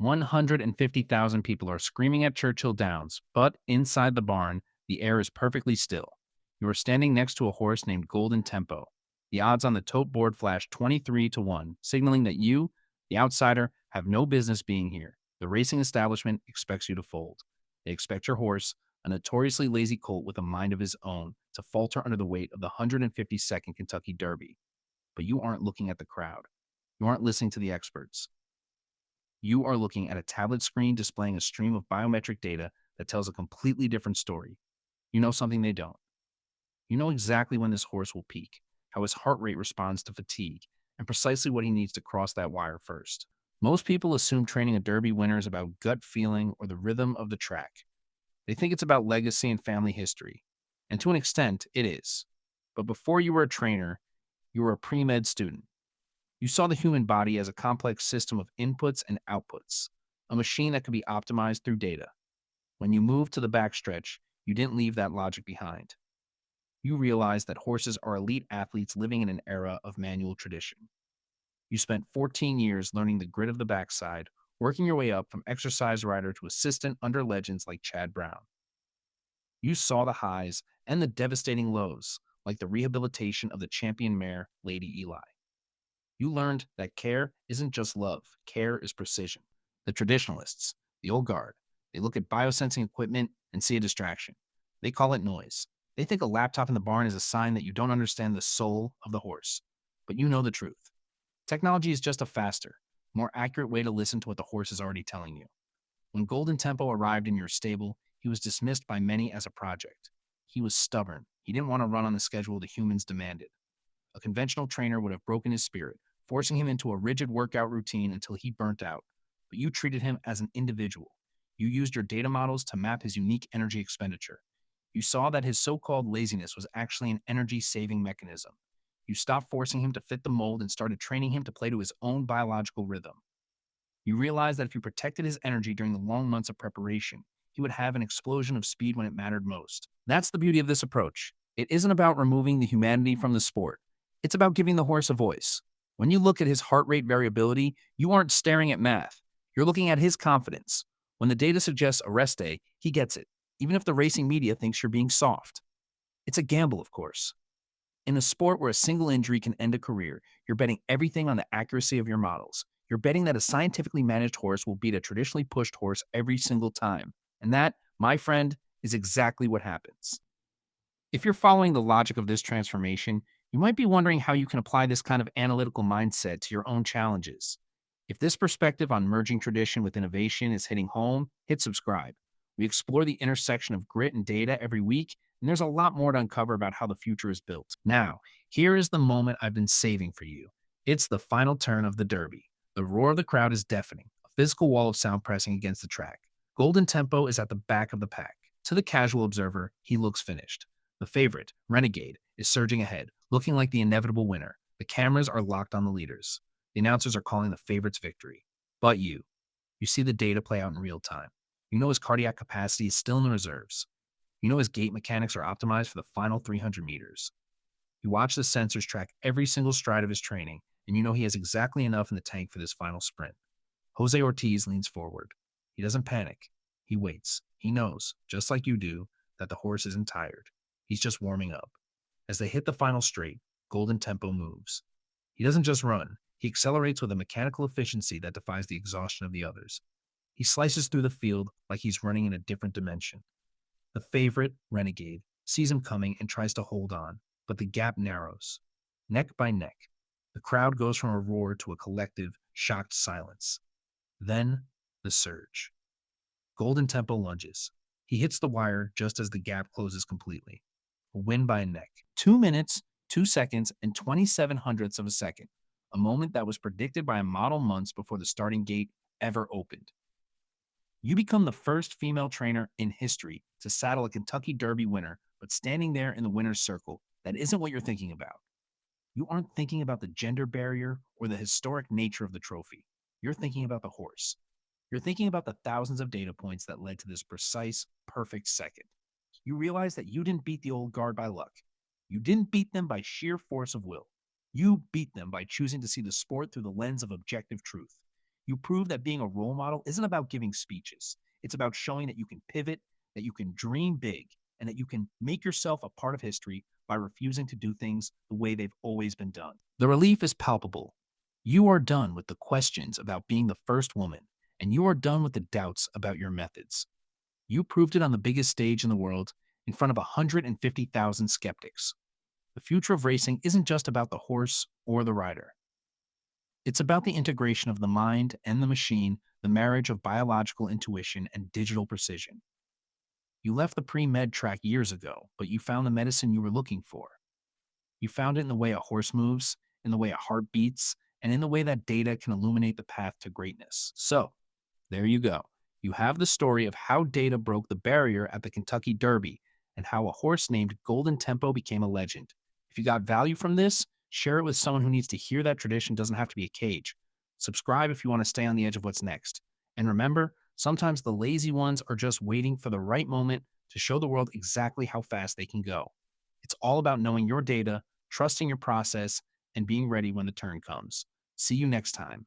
150,000 people are screaming at Churchill Downs, but inside the barn, the air is perfectly still. You are standing next to a horse named Golden Tempo. The odds on the tote board flash 23 to 1, signaling that you, the outsider, have no business being here. The racing establishment expects you to fold. They expect your horse, a notoriously lazy colt with a mind of his own, to falter under the weight of the 152nd Kentucky Derby. But you aren't looking at the crowd. You aren't listening to the experts. You are looking at a tablet screen displaying a stream of biometric data that tells a completely different story. You know something they don't. You know exactly when this horse will peak, how his heart rate responds to fatigue, and precisely what he needs to cross that wire first. Most people assume training a Derby winner is about gut feeling or the rhythm of the track. They think it's about legacy and family history. And to an extent, it is. But before you were a trainer, you were a pre-med student. You saw the human body as a complex system of inputs and outputs, a machine that could be optimized through data. When you moved to the backstretch, you didn't leave that logic behind. You realized that horses are elite athletes living in an era of manual tradition. You spent 14 years learning the grit of the backside, working your way up from exercise rider to assistant under legends like Chad Brown. You saw the highs and the devastating lows, like the rehabilitation of the champion mare, Lady Eli. You learned that care isn't just love, care is precision. The traditionalists, the old guard, they look at biosensing equipment and see a distraction. They call it noise. They think a laptop in the barn is a sign that you don't understand the soul of the horse. But you know the truth. Technology is just a faster, more accurate way to listen to what the horse is already telling you. When Golden Tempo arrived in your stable, he was dismissed by many as a project. He was stubborn. He didn't want to run on the schedule the humans demanded. A conventional trainer would have broken his spirit, forcing him into a rigid workout routine until he burnt out. But you treated him as an individual. You used your data models to map his unique energy expenditure. You saw that his so-called laziness was actually an energy-saving mechanism. You stopped forcing him to fit the mold and started training him to play to his own biological rhythm. You realized that if you protected his energy during the long months of preparation, he would have an explosion of speed when it mattered most. That's the beauty of this approach. It isn't about removing the humanity from the sport. It's about giving the horse a voice. When you look at his heart rate variability, you aren't staring at math. You're looking at his confidence. When the data suggests a rest day, he gets it, even if the racing media thinks you're being soft. It's a gamble, of course. In a sport where a single injury can end a career, you're betting everything on the accuracy of your models. You're betting that a scientifically managed horse will beat a traditionally pushed horse every single time. And that, my friend, is exactly what happens. If you're following the logic of this transformation, you might be wondering how you can apply this kind of analytical mindset to your own challenges. If this perspective on merging tradition with innovation is hitting home, hit subscribe. We explore the intersection of grit and data every week, and there's a lot more to uncover about how the future is built. Now, here is the moment I've been saving for you. It's the final turn of the Derby. The roar of the crowd is deafening, a physical wall of sound pressing against the track. Golden Tempo is at the back of the pack. To the casual observer, he looks finished. The favorite, Renegade, is surging ahead, looking like the inevitable winner. The cameras are locked on the leaders. The announcers are calling the favorite's victory. But you see the data play out in real time. You know his cardiac capacity is still in the reserves. You know his gait mechanics are optimized for the final 300 meters. You watch the sensors track every single stride of his training, and you know he has exactly enough in the tank for this final sprint. Jose Ortiz leans forward. He doesn't panic. He waits. He knows, just like you do, that the horse isn't tired. He's just warming up. As they hit the final straight, Golden Tempo moves. He doesn't just run. He accelerates with a mechanical efficiency that defies the exhaustion of the others. He slices through the field like he's running in a different dimension. The favorite, Renegade, sees him coming and tries to hold on, but the gap narrows. Neck by neck, the crowd goes from a roar to a collective, shocked silence. Then, the surge. Golden Tempo lunges. He hits the wire just as the gap closes completely. A win by a neck. 2 minutes, 2 seconds, and 27 hundredths of a second. A moment that was predicted by a model months before the starting gate ever opened. You become the first female trainer in history to saddle a Kentucky Derby winner, but standing there in the winner's circle, that isn't what you're thinking about. You aren't thinking about the gender barrier or the historic nature of the trophy. You're thinking about the horse. You're thinking about the thousands of data points that led to this precise, perfect second. You realize that you didn't beat the old guard by luck. You didn't beat them by sheer force of will. You beat them by choosing to see the sport through the lens of objective truth. You proved that being a role model isn't about giving speeches. It's about showing that you can pivot, that you can dream big, and that you can make yourself a part of history by refusing to do things the way they've always been done. The relief is palpable. You are done with the questions about being the first woman, and you are done with the doubts about your methods. You proved it on the biggest stage in the world in front of 150,000 skeptics. The future of racing isn't just about the horse or the rider. It's about the integration of the mind and the machine, the marriage of biological intuition and digital precision. You left the pre-med track years ago, but you found the medicine you were looking for. You found it in the way a horse moves, in the way a heart beats, and in the way that data can illuminate the path to greatness. So, there you go. You have the story of how data broke the barrier at the Kentucky Derby and how a horse named Golden Tempo became a legend. If you got value from this, share it with someone who needs to hear that tradition doesn't have to be a cage. Subscribe if you want to stay on the edge of what's next. And remember, sometimes the lazy ones are just waiting for the right moment to show the world exactly how fast they can go. It's all about knowing your data, trusting your process, and being ready when the turn comes. See you next time.